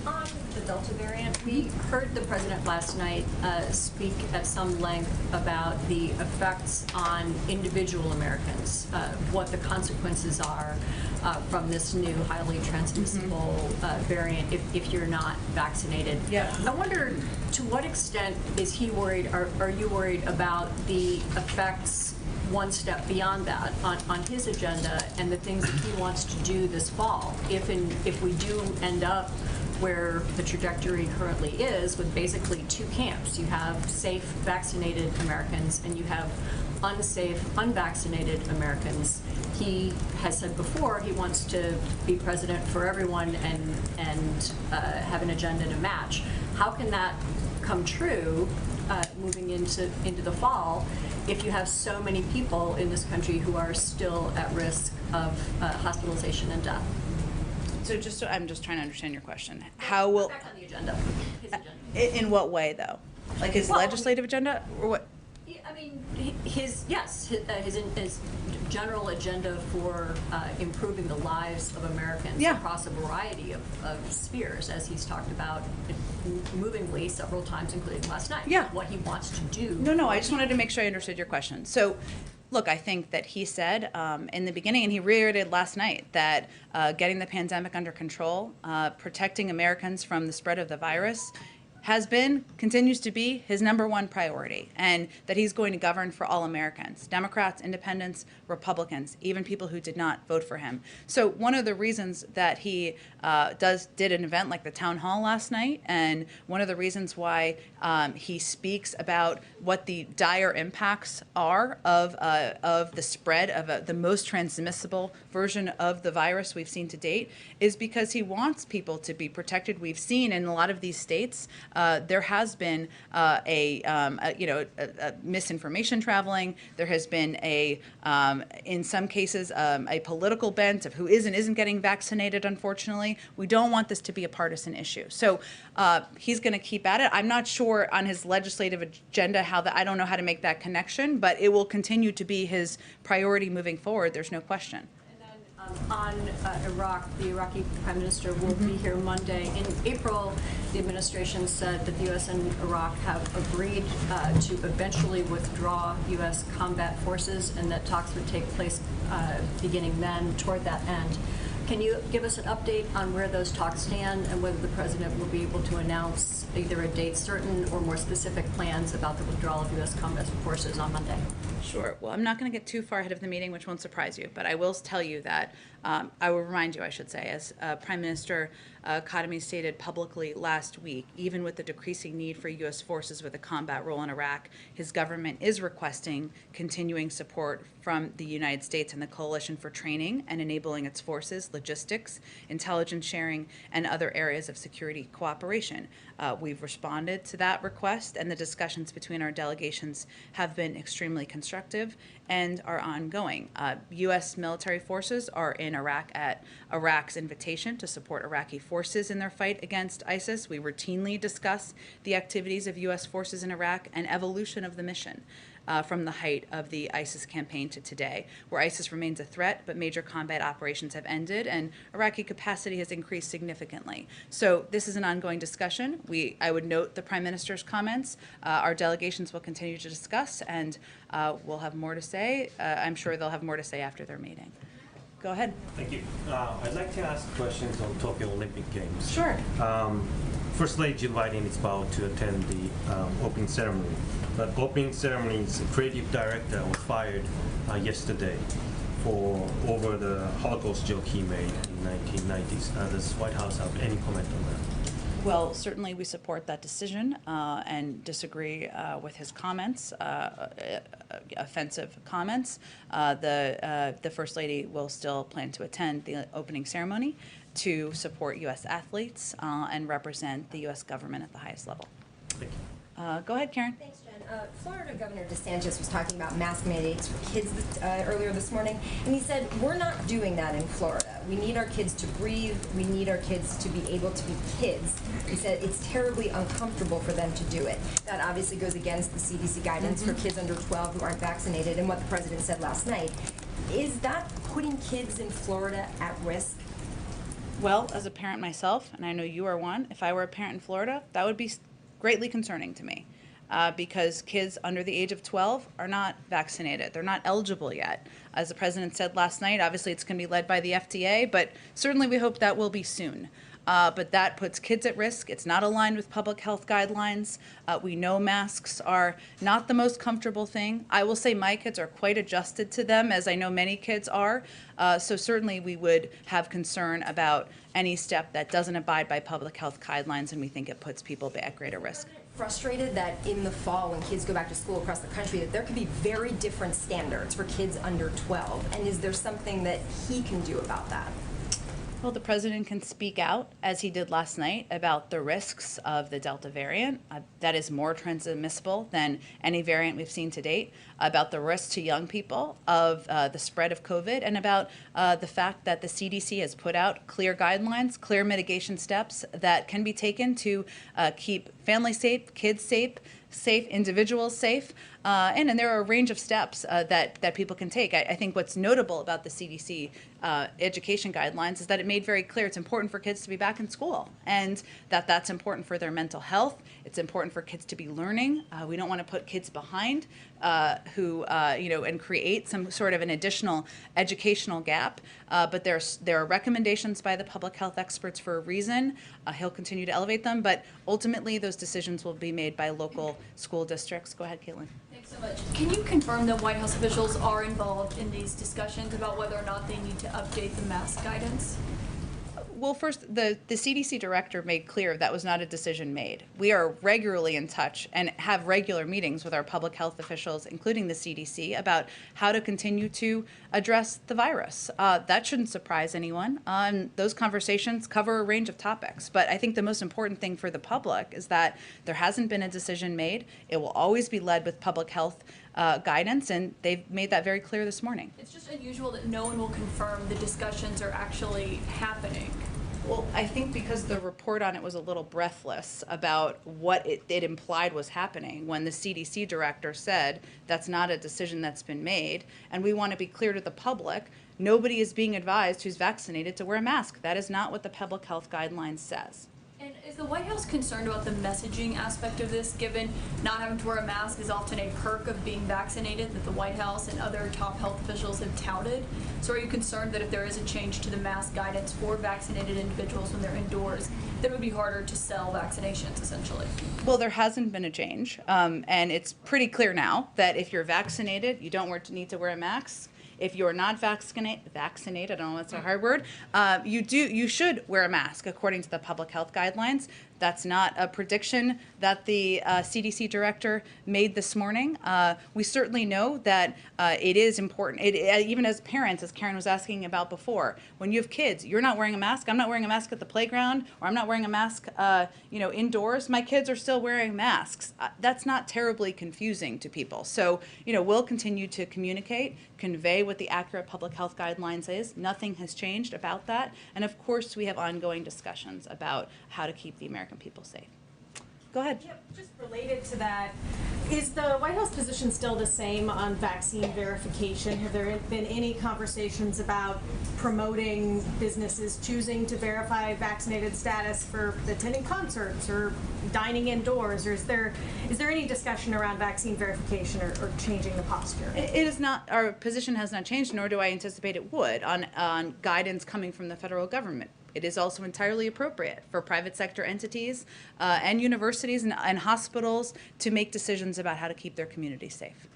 On the Delta variant, we heard the president last night speak at some length about the effects on individual Americans, what the consequences are from this new highly transmissible variant if you're not vaccinated. Yeah. I wonder, to what extent is he worried, are you worried about the effects one step beyond that on his agenda and the things that he wants to do this fall, if we do end up where the trajectory currently is, with basically two camps? You have safe vaccinated Americans and you have unsafe unvaccinated Americans. He has said before he wants to be president for everyone and have an agenda to match. How can that come true moving into the fall if you have so many people in this country who are still at risk of hospitalization and death? So I'm just trying to understand your question. How will back on the agenda? His agenda. In what way, though? Like his legislative agenda, or what? I mean, his general agenda for improving the lives of Americans across a variety of spheres, as he's talked about movingly several times, including last night. Yeah. What he wants to do. No, I just wanted to make sure I understood your question. So, look, I think that he said in the beginning, and he reiterated last night, that getting the pandemic under control, protecting Americans from the spread of the virus, continues to be his number one priority, and that he's going to govern for all Americans, Democrats, independents, Republicans, even people who did not vote for him. So one of the reasons that he did an event like the town hall last night, and one of the reasons why he speaks about what the dire impacts are of the spread of the most transmissible version of the virus we've seen to date, is because he wants people to be protected. We've seen in a lot of these states there has been misinformation traveling. There has been in some cases a political bent of who is and isn't getting vaccinated. Unfortunately, we don't want this to be a partisan issue. So he's going to keep at it. I'm not sure on his legislative agenda I don't know how to make that connection, but it will continue to be his priority moving forward. There's no question. On Iraq, the Iraqi Prime Minister will be here Monday. In April, the administration said that the U.S. and Iraq have agreed to eventually withdraw U.S. combat forces and that talks would take place beginning then toward that end. Can you give us an update on where those talks stand and whether the President will be able to announce either a date certain or more specific plans about the withdrawal of U.S. combat forces on Monday? Sure. Well, I'm not going to get too far ahead of the meeting, which won't surprise you, but I will tell you that I will remind you, I should say, as Prime Minister Khatami stated publicly last week, even with the decreasing need for U.S. forces with a combat role in Iraq, his government is requesting continuing support from the United States and the coalition for training and enabling its forces, logistics, intelligence sharing, and other areas of security cooperation. We've responded to that request, and the discussions between our delegations have been extremely constructive and are ongoing. U.S. military forces are in Iraq at Iraq's invitation to support Iraqi forces in their fight against ISIS. We routinely discuss the activities of U.S. forces in Iraq and evolution of the mission. From the height of the ISIS campaign to today, where ISIS remains a threat, but major combat operations have ended and Iraqi capacity has increased significantly. So this is an ongoing discussion. I would note the Prime Minister's comments. Our delegations will continue to discuss, and we'll have more to say. I'm sure they'll have more to say after their meeting. Go ahead. Thank you. I'd like to ask questions on Tokyo Olympic Games. Sure. First Lady Jill Biden is about to attend the opening ceremony. But opening ceremony's creative director was fired yesterday over the Holocaust joke he made in the 1990s. Does White House have any comment on that? Well, certainly we support that decision and disagree with his comments, offensive comments. The First Lady will still plan to attend the opening ceremony to support U.S. athletes and represent the U.S. government at the highest level. Thank you. Go ahead, Karen. Thanks, Jen. Florida Governor DeSantis was talking about mask mandates for kids earlier this morning, and he said, we're not doing that in Florida. We need our kids to breathe. We need our kids to be able to be kids. He said it's terribly uncomfortable for them to do it. That obviously goes against the CDC guidance for kids under 12 who aren't vaccinated and what the president said last night. Is that putting kids in Florida at risk? Well, as a parent myself, and I know you are one, if I were a parent in Florida, that would be greatly concerning to me. Because kids under the age of 12 are not vaccinated. They're not eligible yet. As the president said last night, obviously it's going to be led by the FDA, but certainly we hope that will be soon. But that puts kids at risk. It's not aligned with public health guidelines. We know masks are not the most comfortable thing. I will say my kids are quite adjusted to them, as I know many kids are. So certainly we would have concern about any step that doesn't abide by public health guidelines, and we think it puts people at greater risk. Frustrated that in the fall when kids go back to school across the country that there could be very different standards for kids under 12, and is there something that he can do about that? Well, the president can speak out, as he did last night, about the risks of the Delta variant. That is more transmissible than any variant we've seen to date, about the risk to young people of the spread of COVID, and about the fact that the CDC has put out clear guidelines, clear mitigation steps that can be taken to keep families safe, kids safe, individuals safe, and there are a range of steps that people can take. I think what's notable about the CDC education guidelines is that it made very clear it's important for kids to be back in school, and that's important for their mental health. It's important for kids to be learning. We don't want to put kids behind and create some sort of an additional educational gap. But there are recommendations by the public health experts for a reason. He'll continue to elevate them, but ultimately those decisions will be made by local school districts. Go ahead, Caitlin. Thanks so much. Can you confirm that White House officials are involved in these discussions about whether or not they need to update the mask guidance? Well, first, the CDC director made clear that was not a decision made. We are regularly in touch and have regular meetings with our public health officials, including the CDC, about how to continue to address the virus. That shouldn't surprise anyone. Those conversations cover a range of topics. But I think the most important thing for the public is that there hasn't been a decision made. It will always be led with public health guidance, and they've made that very clear this morning. It's just unusual that no one will confirm the discussions are actually happening. Well, I think because the report on it was a little breathless about what it implied was happening when the CDC director said that's not a decision that's been made, and we want to be clear to the public, nobody is being advised who's vaccinated to wear a mask. That is not what the public health guidelines says. And is the White House concerned about the messaging aspect of this, given not having to wear a mask is often a perk of being vaccinated that the White House and other top health officials have touted? So are you concerned that if there is a change to the mask guidance for vaccinated individuals when they're indoors, that it would be harder to sell vaccinations, essentially? Well, there hasn't been a change, and it's pretty clear now that if you're vaccinated, you don't need to wear a mask. If you're not vaccinated, I don't know, that's a hard word, you should wear a mask according to the public health guidelines. That's not a prediction that the CDC director made this morning. We certainly know that it is important, even as parents, as Karen was asking about before, when you have kids, you're not wearing a mask. I'm not wearing a mask at the playground, or I'm not wearing a mask indoors. My kids are still wearing masks. That's not terribly confusing to people. So, we'll continue to communicate, convey what the accurate public health guidelines is. Nothing has changed about that. And of course, we have ongoing discussions about how to keep the American people safe. Go ahead. Yep, just related to that, is the White House position still the same on vaccine verification? Have there been any conversations about promoting businesses choosing to verify vaccinated status for attending concerts or dining indoors? Or is there any discussion around vaccine verification or changing the posture? It is not, our position has not changed, nor do I anticipate it would on guidance coming from the federal government. It is also entirely appropriate for private sector entities and universities and hospitals to make decisions about how to keep their communities safe.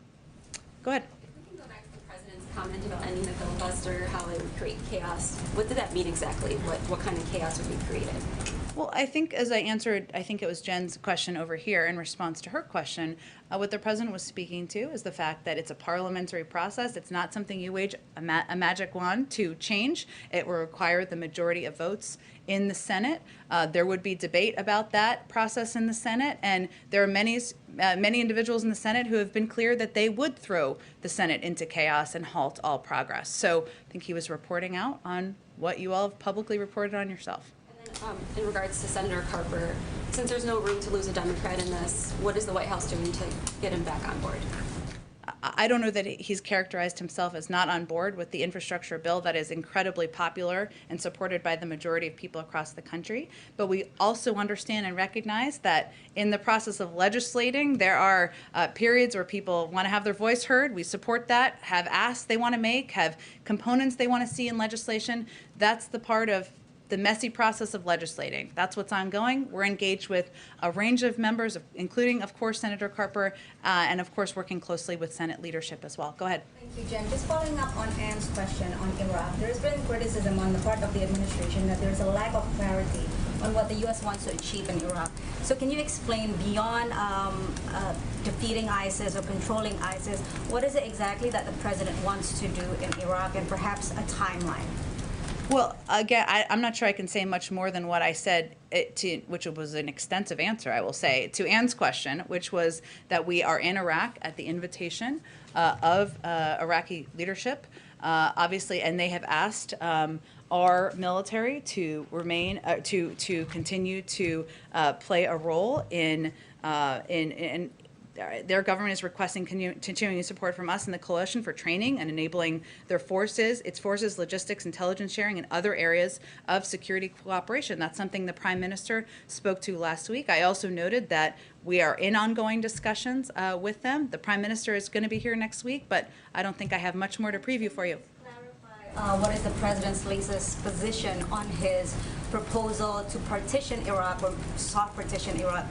Go ahead. If we can go back to the president's comment about ending the filibuster, how it would create chaos, what did that mean exactly? What kind of chaos would be created? Well, I think as I answered, I think it was Jen's question over here in response to her question, what the president was speaking to is the fact that it's a parliamentary process. It's not something you wage a magic wand to change. It will require the majority of votes in the Senate. There would be debate about that process in the Senate, and there are many individuals in the Senate who have been clear that they would throw the Senate into chaos and halt all progress. So I think he was reporting out on what you all have publicly reported on yourself. In regards to Senator Carper, since there's no room to lose a Democrat in this, what is the White House doing to get him back on board? I don't know that he's characterized himself as not on board with the infrastructure bill that is incredibly popular and supported by the majority of people across the country. But we also understand and recognize that in the process of legislating, there are periods where people want to have their voice heard. We support that, have asks they want to make, have components they want to see in legislation. That's the part of the messy process of legislating. That's what's ongoing. We're engaged with a range of members, including, of course, Senator Carper, and, of course, working closely with Senate leadership as well. Go ahead. Thank you, Jen. Just following up on Anne's question on Iraq, there's been criticism on the part of the administration that there's a lack of clarity on what the U.S. wants to achieve in Iraq. So can you explain, beyond defeating ISIS or controlling ISIS, what is it exactly that the president wants to do in Iraq, and perhaps a timeline? Well, again, I'm not sure I can say much more than what I said, which was an extensive answer, I will say, to Anne's question, which was that we are in Iraq at the invitation of Iraqi leadership, obviously, and they have asked our military to remain, to continue to play a role in their government is requesting continuing support from us and the coalition for training and enabling their forces, its forces, logistics, intelligence sharing, and other areas of security cooperation. That's something the Prime Minister spoke to last week. I also noted that we are in ongoing discussions with them. The Prime Minister is going to be here next week, but I don't think I have much more to preview for you. What is the president's latest position on his proposal to partition Iraq, or soft partition Iraq,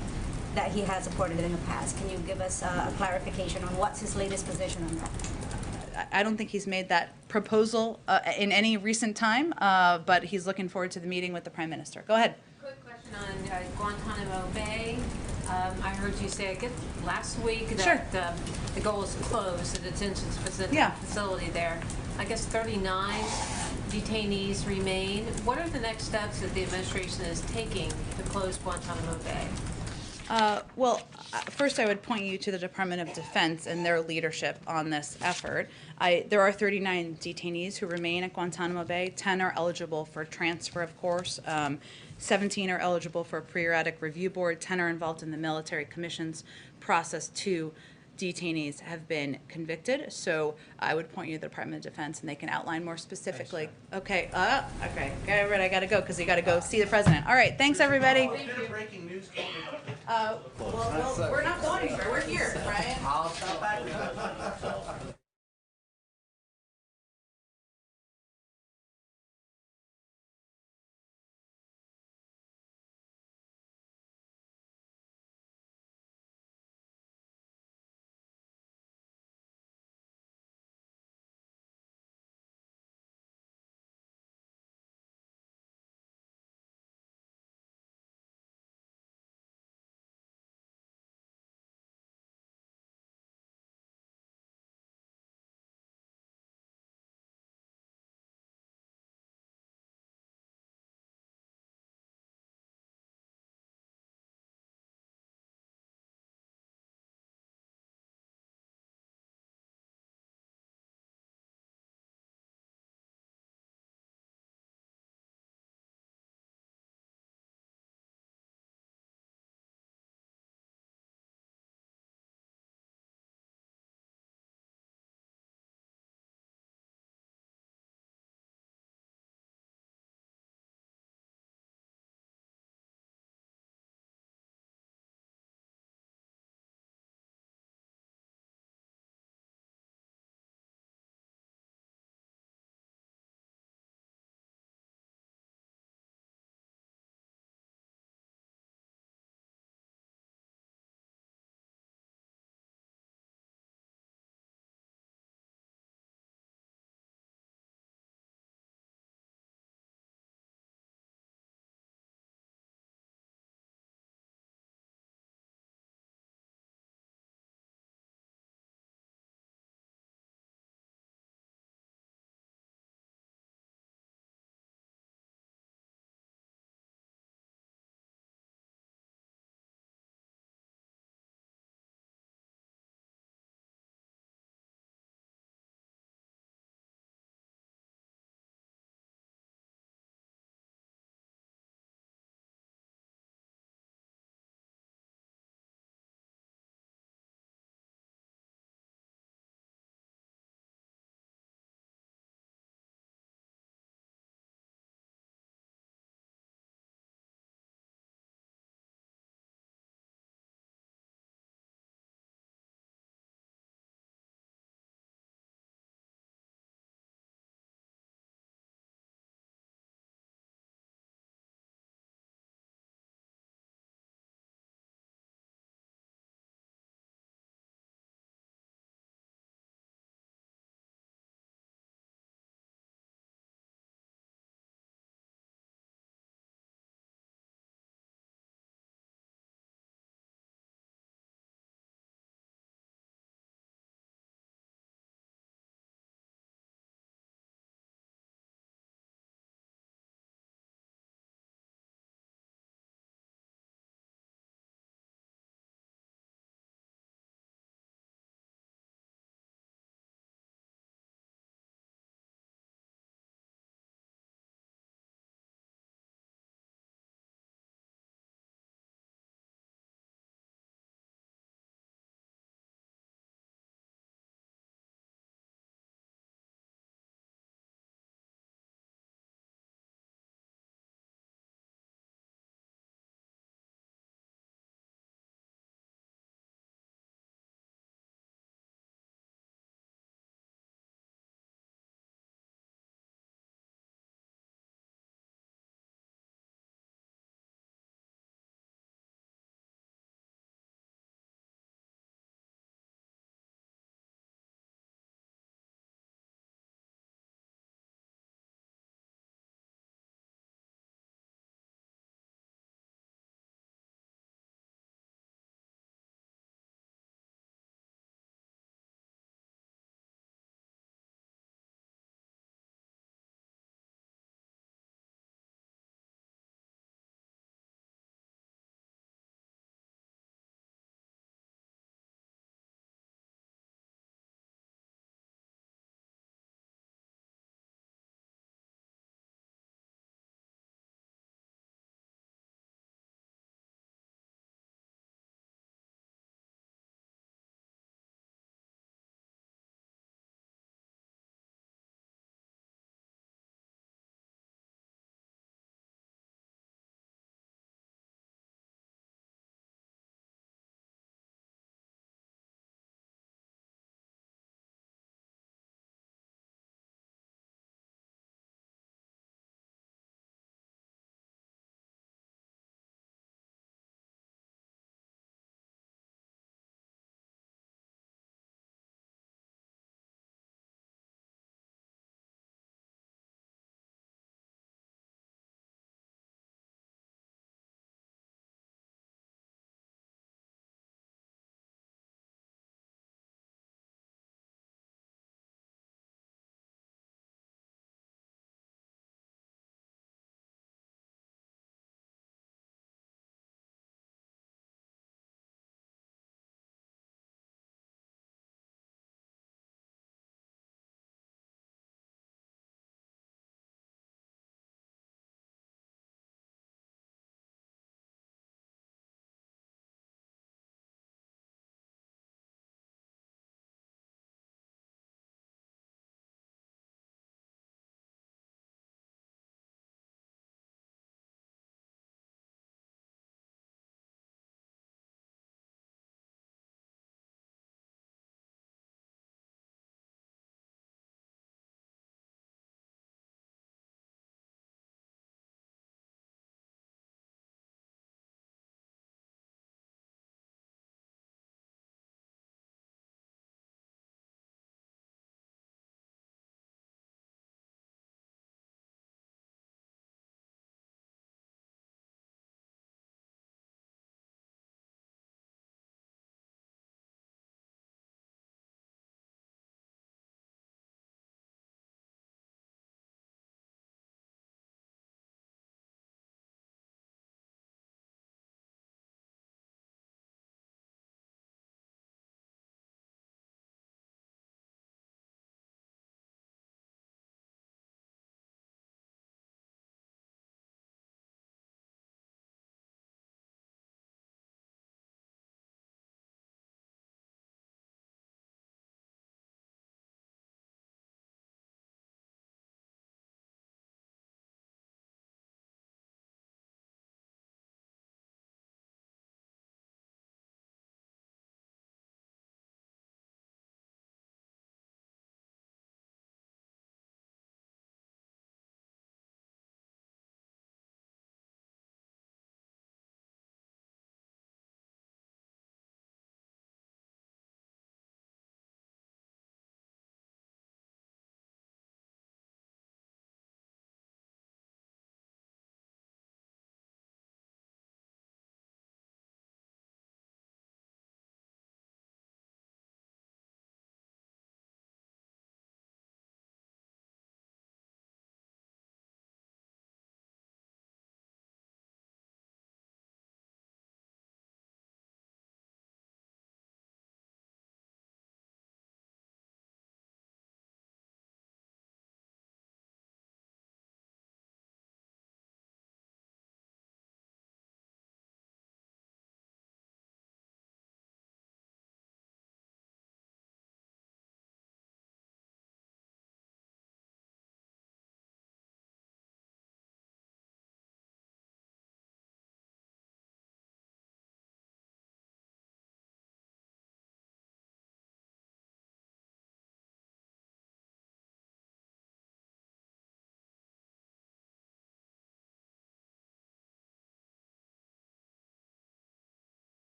that he has supported in the past? Can you give us a clarification on what's his latest position on that? I don't think he's made that proposal in any recent time, but he's looking forward to the meeting with the Prime Minister. Go ahead. Quick question on Guantanamo Bay. I heard you say, I guess, last week that the goal is to close the detention facility there. I guess 39 detainees remain. What are the next steps that the administration is taking to close Guantanamo Bay? First I would point you to the Department of Defense and their leadership on this effort. There are 39 detainees who remain at Guantanamo Bay. 10 are eligible for transfer, of course. 17 are eligible for a periodic review board. 10 are involved in the military commissions process to detainees have been convicted. So I would point you to the Department of Defense, and they can outline more specifically. Okay, okay, get ready, I gotta go, because you gotta go see the president. All right, thanks, everybody. Breaking news. Well, we're not going anywhere, we're here, Brian. I'll stop back.